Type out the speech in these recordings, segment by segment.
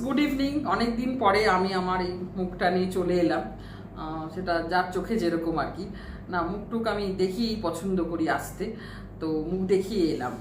Good evening. অনেক দিন পরে আমি আমার এই মুখটা নিয়ে চলে এলাম, সেটা যার চোখে যেরকম আর কি। না, মুখটুক আমি দেখি পছন্দ করি আসতে, তো মুখ দেখিয়ে এলাম।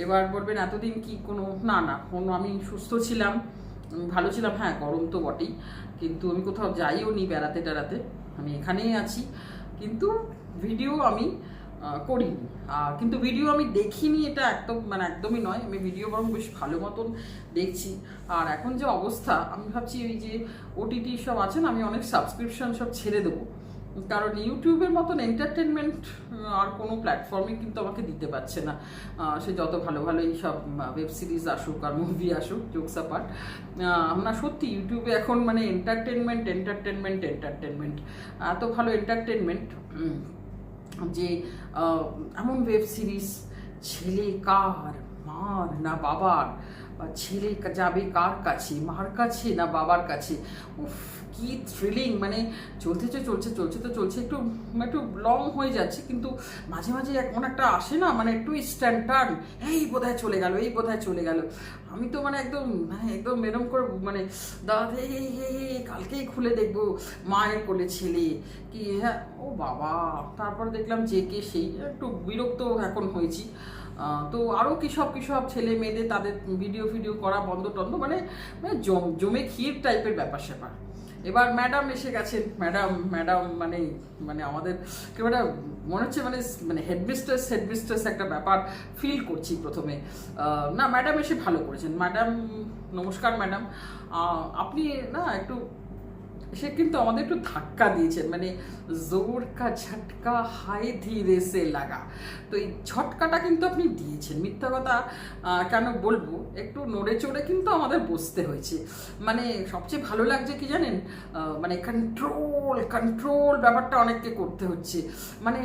এবার বলবেন এতদিন কি কোনো না না কোনো আমি সুস্থ ছিলাম, ভালো ছিলাম। হ্যাঁ, গরম তো বটেই, কিন্তু আমি কোথাও যাইও নি বেড়াতে টেড়াতে, আমি এখানেই আছি। কিন্তু ভিডিও আমি করিনি, কিন্তু ভিডিও আমি দেখিনি এটা একদমই নয়। আমি ভিডিও বরং বেশ ভালো মতন দেখছি। আর এখন যে অবস্থা, আমি ভাবছি ওই যে ওটিটি সব আছে না, আমি অনেক সাবস্ক্রিপশন সব ছেড়ে দেবো। কারণ ইউটিউবের মতন এন্টারটেনমেন্ট আর কোনো প্ল্যাটফর্মে কিন্তু আমাকে দিতে পারছে না। সে যত ভালো ভালো এইসব ওয়েব সিরিজ আসুক আর মুভি আসুক, জোকস অ্যাপার্ট, আমরা সত্যি ইউটিউবে এখন মানে এন্টারটেনমেন্ট এন্টারটেনমেন্ট এন্টারটেনমেন্ট এত ভালো এন্টারটেনমেন্ট যে এমন ওয়েব সিরিজ, ছেলে কার মার না বাবার, বা ছেলে যাবে কার কাছে, মার কাছে না বাবার কাছে। উফ, কি থ্রিলিং! মানে চলছে একটু একটু লং হয়ে যাচ্ছে, কিন্তু মাঝে মাঝে এমন একটা আসে না, মানে টুইস্ট অ্যান্ড টার্ন, এই বোধহয় চলে গেল। আমি তো একদম এরম করে মানে দাদা কালকেই খুলে দেখবো মায়ের কোলে ছেলে কি, হ্যাঁ ও বাবা। তারপর দেখলাম যে কে সেই, একটু বিরক্ত এখন হয়েছি। তো আরও কিসব ছেলে মেয়েদের তাদের ভিডিও করা বন্ধ টন্ধ, মানে জমে ক্ষীর টাইপের ব্যাপার স্যাপার। এবার ম্যাডাম এসে গেছেন। ম্যাডাম মানে আমাদের কেউ একটা মনে হচ্ছে মানে হেডমিস্ট্রেস একটা ব্যাপার ফিল করছি প্রথমে। না, ম্যাডাম এসে ভালো করেছেন। ম্যাডাম নমস্কার ম্যাডাম, আপনি না একটু, সে কিন্তু আমাদের একটু ধাক্কা দিয়েছেন, মানে জোর কা ঝটকা হায় ধীরে সে লাগা। তো এই ঝটকাটা কিন্তু আপনি দিয়েছেন, মিথ্যা কথা কেন বলবো, একটু নড়ে চড়ে কিন্তু আমাদের বসতে হয়েছে। মানে সবচেয়ে ভালো লাগছে কি জানেন, মানে কন্ট্রোল ব্যাপারটা অনেককে করতে হচ্ছে। মানে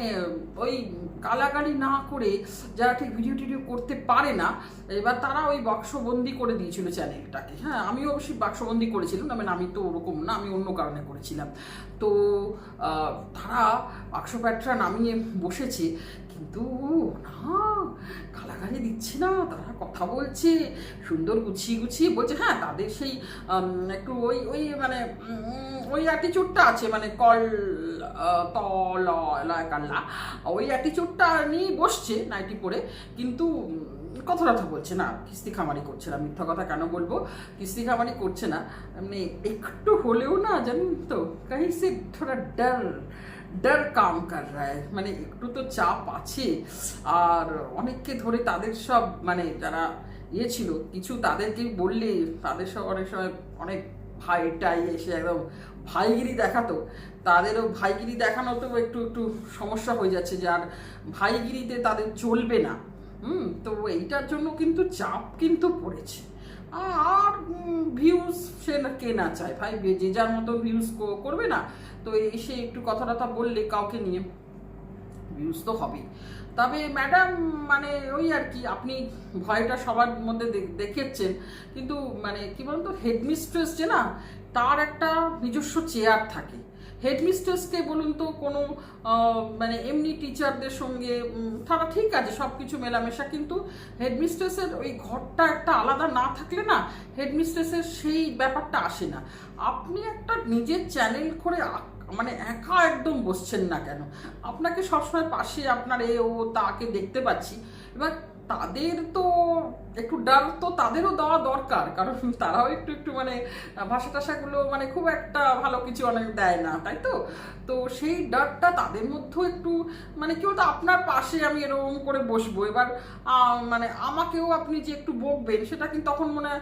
ওই গালাগালি না করে যারা ঠিক ভিডিও করতে পারে না, এবার তারা ওই বাক্সবন্দি করে দিয়েছিল চ্যানেলটাকে। হ্যাঁ, আমিও অবশ্যই বাক্সবন্দি করেছিলাম, মানে আমি তো ওরকম না, আমি অন্য কারণে করেছিলাম। তো তারা বাক্স প্যাটরা নামিয়ে বসেছে, কিন্তু না, গালাগালি দিচ্ছে না, তারা কথা বলছে সুন্দর গুছিয়ে বলছে। হ্যাঁ, তাদের সেই একটু ওই মানে ওই অ্যাটিচিউডটা আছে, মানে কাল্লা, ওই অ্যাটিচিউডটা নিয়ে বসছে নাইটি পরে, কিন্তু কথা বলছে না, কিস্তি খামারি করছে না। মিথ্যা কথা কেন বলবো, কিস্তি খামারি করছে না, মানে একটু হলেও না জানেন তো, কাहीं से थोड़ा डर काम कर रहा है, মানে একটু তো চাপ আছে। আর অনেককে ধরে তাদের সব মানে যারা ছিল কিছু, তাদেরকে বললে তাদের সব অনেক সময় অনেক ভাইটাই এসে একদম ভাইগিরি দেখাতো। তাদেরও ভাইগিরি দেখানোতেও একটু সমস্যা হয়ে যাচ্ছে, যার ভাইগিরিতে তাদের চলবে না। তো এইটার জন্য কিন্তু চাপ কিন্তু পড়েছে। আর ভিউজ সে না কে না চায় ভাই, যে যার মতো ভিউজ করবে না, তো এসে একটু কথা বললে কাউকে নিয়ে ভিউজ তো হবেই। তবে ম্যাডাম মানে ওই আর কি, আপনি ভয়টা সবার মধ্যে দেখাচ্ছেন, কিন্তু মানে কি বলুন তো, হেডমিস্ট্রেস যে না, তার একটা নিজস্ব চেয়ার থাকে। হেডমিস্ট্রেসকে বলুন তো কোনো মানে এমনি টিচারদের সঙ্গে তারা ঠিক আছে সব কিছু মেলামেশা, কিন্তু হেডমিস্ট্রেসের ওই ঘরটা একটা আলাদা না থাকলে না, হেডমিস্ট্রেসের সেই ব্যাপারটা আসে না। আপনি একটা নিজের চ্যানেল করে মানে একা একদম বসছেন না কেন, আপনাকে সবসময় পাশে আপনার ও তাকে দেখতে পাচ্ছি। এবার তাদের তো একটু ডার তো তাদেরও দেওয়া দরকার, কারণ তারাও একটু মানে ভাষা টাষাগুলো মানে খুব একটা ভালো কিছু অনেক দেয় না, তাই তো। তো সেই ডারটা তাদের মধ্যেও একটু, মানে কেউ তো আপনার পাশে আমি এরকম করে বসবো, এবার মানে আমাকেও আপনি যে একটু বকবেন, সেটা কিন্তু তখন মনে হয়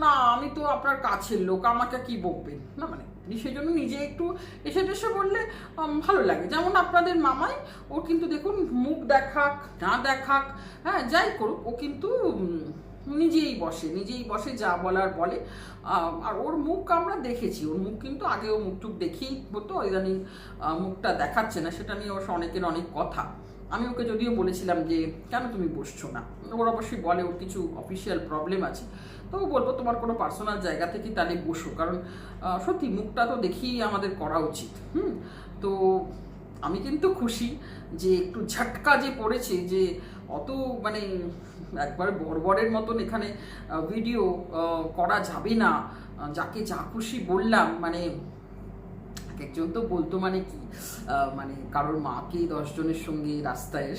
না, আমি তো আপনার কাছের লোক, আমাকে কি বকবেন না, মানে সেই জন্য নিজে একটু এসে বললে ভালো লাগে। যেমন আপনাদের মামাই, ও কিন্তু দেখুন মুখ দেখাক না দেখাক, হ্যাঁ যাই করুক, ও কিন্তু নিজেই বসে যা বলার বলে। আর ওর মুখ আমরা দেখেছি, ওর মুখ কিন্তু আগেও মুখটুক দেখেই হতো, ইদানিং মুখটা দেখাচ্ছে না, সেটা নিয়ে অবশ্য অনেকের অনেক কথা। আমি ওকে যদিও বলেছিলাম যে কেন তুমি বসছো না, ওর অবশ্যই বলে ওর কিছু অফিসিয়াল প্রবলেম আছে, তো বলবো তোমার কোনো পার্সোনাল জায়গা থেকে তাহলে বসো, কারণ সত্যি মুখটা তো দেখেই আমাদের করা উচিত। তো আমি কিন্তু খুশি যে একটু ঝটকা যে পড়েছে, যে অত মানে একবার বর্বরের মতন এখানে ভিডিও করা যাবে না। যাকে যা খুশি বললাম, মানে একজন তো বলতো মানে কি, মানে কারোর মাকে 10 জনের সঙ্গে রাস্তায়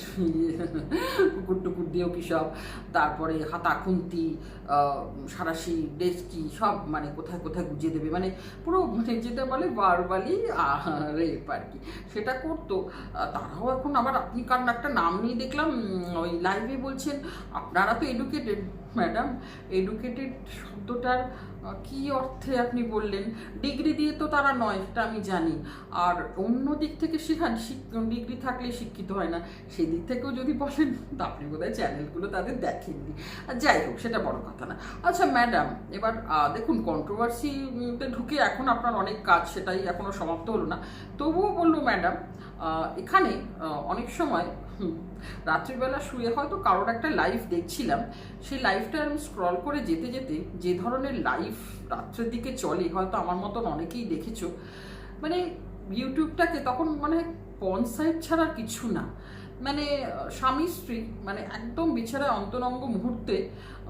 কুকুর টুকুর দিয়েও কি সব, তারপরে হাতা খুন্তি সারাশি ডেস্কি সব মানে কোথায় কোথায় গুজিয়ে দেবে, মানে পুরো মানে যেটা বলে বারবালি রেপ আর কি, সেটা করতো। তারাও এখন আবার আপনি কারণ একটা নাম নিয়ে দেখলাম ওই লাইভে বলছেন আপনারা তো এডুকেটেড। ম্যাডাম, এডুকেটেড শব্দটার কি অর্থে আপনি বললেন? ডিগ্রি দিয়ে তো তারা নয়, সেটা আমি জানি। আর অন্য দিক থেকে শেখান, ডিগ্রি থাকলে শিক্ষিত হয় না, সেই দিক থেকেও যদি বলেন তা আপনি বোধহয় চ্যানেলগুলো তাদের দেখেননি। আর যাই হোক, সেটা বড় কথা না। আচ্ছা ম্যাডাম, এবার দেখুন কন্ট্রোভার্সিতে ঢুকে এখন আপনার অনেক কাজ, সেটাই এখনও সমাপ্ত হলো না। তবুও বললো ম্যাডাম, এখানে অনেক সময় রাত্রিবেলা শুয়ে হয়তো কারোর একটা লাইভ দেখছিলাম, সেই লাইভটা আমি স্ক্রল করে যেতে যেতে যে ধরনের লাইভ রাত্রের দিকে চলে, হয়তো আমার মতন অনেকেই দেখেছো, মানে ইউটিউবটাকে তখন মানে পর্ন সাইট ছাড়া কিছু না, মানে স্বামী স্ত্রী মানে একদম বিছানায় অন্তরঙ্গ মুহূর্তে,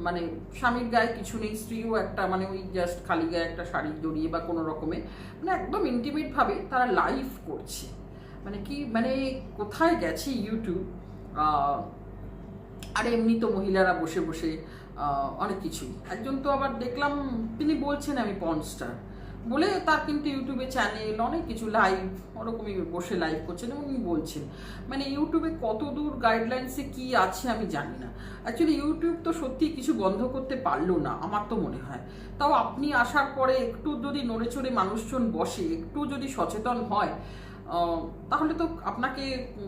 মানে স্বামীর গায়ে কিছু নেই, স্ত্রীও একটা মানে ওই জাস্ট খালি গায়ে একটা শাড়ি জড়িয়ে বা কোনো রকমে মানে একদম ইন্টিমেটভাবে তারা লাইভ করছে। মানে কি, মানে কোথায় গেছে ইউটিউব? আর এমনি তো মহিলারা বসে বসে অনেক কিছুই, একজন তো আবার দেখলাম তিনি বলছেন আমি পর্ন স্টার বলে, তার কিন্তু ইউটিউবে চ্যানেল অনেক কিছু লাইভ ওরকমই বসে লাইভ করছেন এবং উনি বলছেন, মানে ইউটিউবে কত দূর গাইডলাইন্সে কি আছে আমি জানি না। অ্যাকচুয়ালি ইউটিউব তো সত্যি কিছু বন্ধ করতে পারলো না আমার তো মনে হয়। তাও আপনি আসার পরে একটু যদি নড়ে চড়ে মানুষজন বসে, একটু যদি সচেতন হয়, তাহলে তো আপনাকে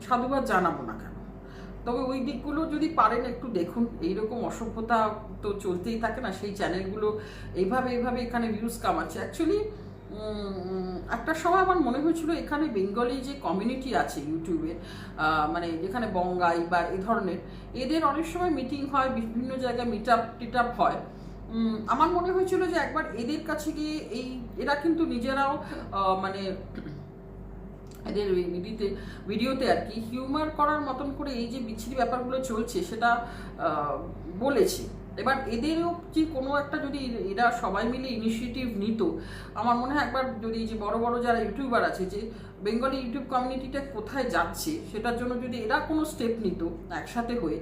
সাধুবাদ জানাবো না কেন। তবে ওই দিকগুলো যদি পারেন একটু দেখুন, এইরকম অসভ্যতা তো চলতেই থাকে না, সেই চ্যানেলগুলো এইভাবে এখানে ভিউজ কামাচ্ছে। অ্যাকচুয়ালি একটা সময় আমার মনে হয়েছিল এখানে বেঙ্গলি যে কমিউনিটি আছে ইউটিউবে, মানে যেখানে বঙ্গাই বা এই ধরনের, এদের অনেক সময় মিটিং হয়, বিভিন্ন জায়গায় মিট আপ হয়। আমার মনে হয়েছিল যে একবার এদের কাছে গিয়ে এরা কিন্তু নিজেরাও মানে এদের ভিডিওতে আর কি হিউমার করার মতন করে এই যে বিচ্ছিরি ব্যাপারগুলো চলছে সেটা বলেছে। এবার এদেরও যে কোনো একটা যদি এরা সবাই মিলে ইনিশিয়েটিভ নিত, আমার মনে হয় একবার যদি যে বড় বড় যারা ইউটিউবার আছে, যে বেঙ্গলি ইউটিউব কমিউনিটিটা কোথায় যাচ্ছে সেটার জন্য যদি এরা কোনো স্টেপ নিত একসাথে হয়ে,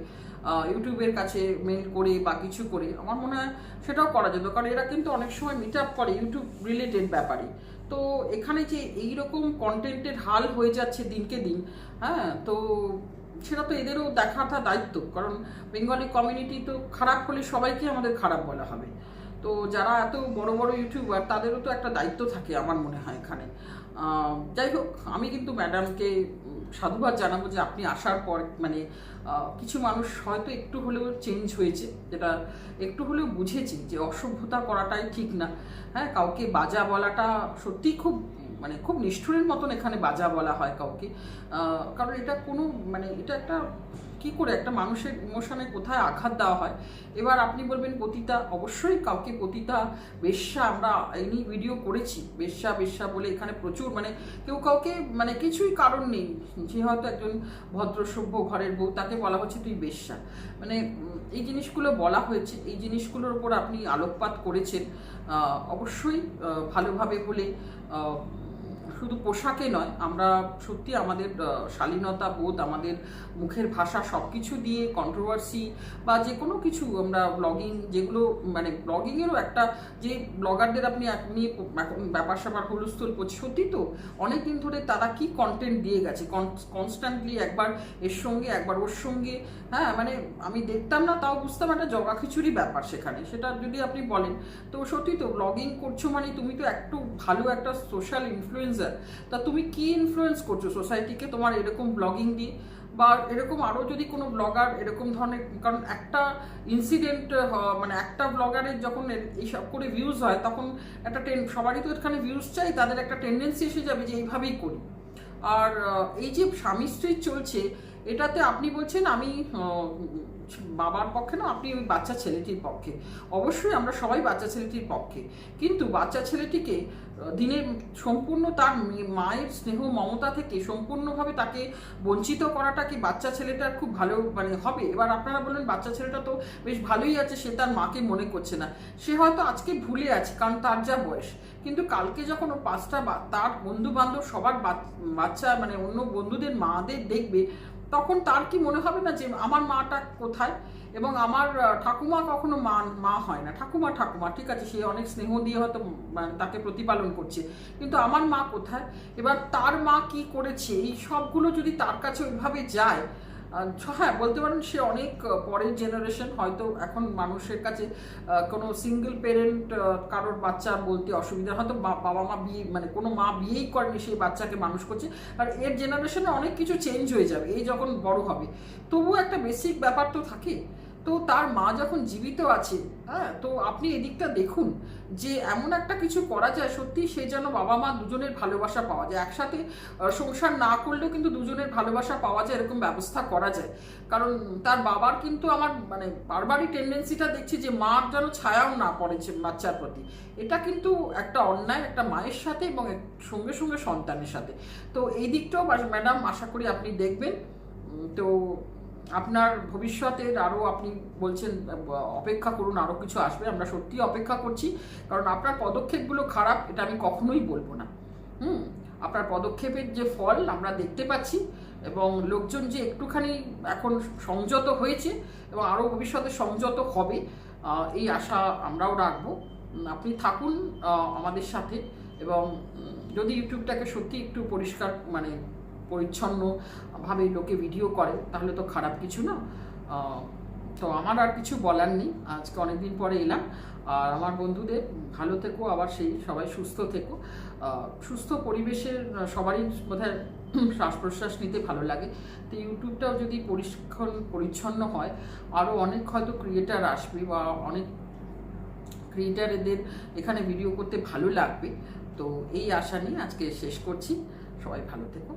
ইউটিউবের কাছে মেল করে বা কিছু করে, আমার মনে হয় সেটাও করা যেত। কারণ এরা কিন্তু অনেক সময় মিট আপ করে ইউটিউব রিলেটেড ব্যাপারে। তো এখানে যে এইরকম কন্টেন্টের হাল হয়ে যাচ্ছে দিনকে দিন, হ্যাঁ, তো সেটা তো এদেরও দেখাটা দায়িত্ব। কারণ বেঙ্গলি কমিউনিটি তো খারাপ হলে সবাইকে আমাদের খারাপ বলা হবে। তো যারা এত বড় বড় ইউটিউবার তাদেরও তো একটা দায়িত্ব থাকে আমার মনে হয় এখানে। যাই হোক, আমি কিন্তু ম্যাডামকে সাধুবাদ জানাবো যে আপনি আসার পর মানে কিছু মানুষ হয়তো একটু হলেও চেঞ্জ হয়েছে, যেটা একটু হলেও বুঝেছি যে অসভ্যতা করাটাই ঠিক না। হ্যাঁ, কাউকে বাজা বলাটা সত্যিই খুব মানে খুব নিষ্ঠুরের মতন এখানে বাজা বলা হয় কাউকে, কারণ এটা কোনো মানে এটা একটা কি করে একটা মানুষের ইমোশনে কোথায় আঘাত দেওয়া হয়। এবার আপনি বলবেন পতিতা, অবশ্যই কাউকে পতিতা, বেশ্যা, আমরা এই নিয়ে ভিডিও করেছি, বেশ্যা বলে এখানে প্রচুর মানে কেউ কাউকে মানে কিছুই কারণ নেই, যে হয়তো একজন ভদ্র সভ্য ঘরের বউ তাকে বলা হচ্ছে তুই বেশ্যা, মানে এই জিনিসগুলো বলা হয়েছে, এই জিনিসগুলোর উপর আপনি আলোকপাত করেছেন অবশ্যই ভালোভাবে বলে। শুধু পোশাকে নয়, আমরা সত্যি আমাদের শালীনতা বোধ, আমাদের মুখের ভাষা সব কিছু দিয়ে কন্ট্রোভার্সি বা যে কোনো কিছু আমরা ব্লগিং, যেগুলো মানে ব্লগিংয়েরও একটা যে ব্লগারদের আপনি নিয়ে এখন ব্যাপার স্যাপার হুলস্থুল করছে, সত্যি তো অনেক দিন ধরে তারা কি কন্টেন্ট দিয়ে গেছে কনস্ট্যান্টলি, একবার এর সঙ্গে একবার ওর সঙ্গে, হ্যাঁ, মানে আমি দেখতাম না তাও বুঝতাম একটা জগা খিচুড়ি ব্যাপার সেখানে, সেটা যদি আপনি বলেন। তো সত্যি তো ব্লগিং করছো মানে তুমি তো একটু ভালো একটা সোশ্যাল ইনফ্লুয়েন্সার, তা তুমি কি ইনফ্লুয়েন্স করছো সোসাইটিকে তোমার এরকম ব্লগিং দিয়ে, বা এরকম আরও যদি কোনো ব্লগার এরকম ধরনের, কারণ একটা ইনসিডেন্ট মানে একটা ব্লগারের যখন এইসব করে ভিউজ হয় তখন একটা সবারই তো এখানে ভিউজ চাই, তাদের একটা টেন্ডেন্সি এসে যাবে যে এইভাবেই করি। আর এই যে স্বামী স্ত্রী চলছে, এটাতে আপনি বলছেন আমি বাবার পক্ষে না, আপনি ওই বাচ্চা ছেলেটির পক্ষে। অবশ্যই আমরা সবাই বাচ্চা ছেলেটির পক্ষে, কিন্তু বাচ্চা ছেলেটিকে দিনের সম্পূর্ণ তার মায়ের স্নেহ মমতা থেকে সম্পূর্ণভাবে তাকে বঞ্চিত করাটা কি বাচ্চা ছেলেটার খুব ভালো মানে হবে? এবার আপনারা বললেন বাচ্চা ছেলেটা তো বেশ ভালোই আছে, সে তার মাকে মনে করছে না। সে হয়তো আজকে ভুলে আছে, কারণ তার যা বয়স, কিন্তু কালকে যখন ও 5টা তার বন্ধু বান্ধব সবার বাচ্চা মানে অন্য বন্ধুদের মাদের দেখবে, তখন তার কি মনে হবে না যে আমার মাটা কোথায়? এবং আমার ঠাকুমা কখনো মা হয় না, ঠাকুমা ঠাকুমা ঠিক আছে, সে অনেক স্নেহ দিয়ে হয়তো মানে তাকে প্রতিপালন করছে, কিন্তু আমার মা কোথায়? এবার তার মা কি করেছে, এই সবগুলো যদি তার কাছে ওইভাবে যায়, হ্যাঁ বলতে পারেন সে অনেক পরের জেনারেশন, হয়তো এখন মানুষের কাছে কোনো সিঙ্গেল পেরেন্ট কারোর বাচ্চা বলতে অসুবিধা, হয়তো বাবা মা বিয়ে মানে কোনো মা বিয়েই করেনি, সেই বাচ্চাকে মানুষ করছে, আর এর জেনারেশনে অনেক কিছু চেঞ্জ হয়ে যাবে এই যখন বড় হবে। তবুও একটা বেসিক ব্যাপার তো থাকে। তো তার মা যখন জীবিত আছে, হ্যাঁ, তো আপনি এদিকটা দেখুন যে এমন একটা কিছু করা যায় সত্যি, সে যেন বাবা মা দুজনের ভালোবাসা পাওয়া যায়, একসাথে সংসার না করলেও কিন্তু দুজনের ভালোবাসা পাওয়া যায়, এরকম ব্যবস্থা করা যায়। কারণ তার বাবার কিন্তু আমার মানে বারবারই টেন্ডেন্সিটা দেখছি যে মার যেন ছায়াও না পড়েছে বাচ্চার প্রতি। এটা কিন্তু একটা অন্যায়, একটা মায়ের সাথে এবং সঙ্গে সঙ্গে সন্তানের সাথে। তো এই দিকটাও ম্যাডাম আশা করি আপনি দেখবেন। তো আপনার ভবিষ্যতের আরও আপনি বলছেন অপেক্ষা করুন, আরও কিছু আসবে, আমরা সত্যিই অপেক্ষা করছি, কারণ আপনার পদক্ষেপগুলো খারাপ এটা আমি কখনোই বলবো না। আপনার পদক্ষেপের যে ফল আমরা দেখতে পাচ্ছি, এবং লোকজন যে একটুখানি এখন সংযত হয়েছে এবং আরও ভবিষ্যতে সংযত হবে, এই আশা আমরাও রাখবো। আপনি থাকুন আমাদের সাথে, এবং যদি ইউটিউবটাকে সত্যি একটু পরিষ্কার মানে পরিচ্ছন্নভাবে লোকে ভিডিও করে, তাহলে তো খারাপ কিছু না। তো আমার আর কিছু বলার নেই, আজকে অনেকদিন পরে এলাম। আর আমার বন্ধুদের ভালো থেকো, আবার সেই সবাই সুস্থ থেকো। সুস্থ পরিবেশের সবারই বোধহয় শ্বাস প্রশ্বাস নিতে ভালো লাগে। তো ইউটিউবটাও যদি পরিচ্ছন্ন হয়, আরও অনেক হয়তো ক্রিয়েটার আসবে, বা অনেক ক্রিয়েটারদের এখানে ভিডিও করতে ভালো লাগবে। তো এই আশা নিয়ে আজকে শেষ করছি। সবাই ভালো থেকো।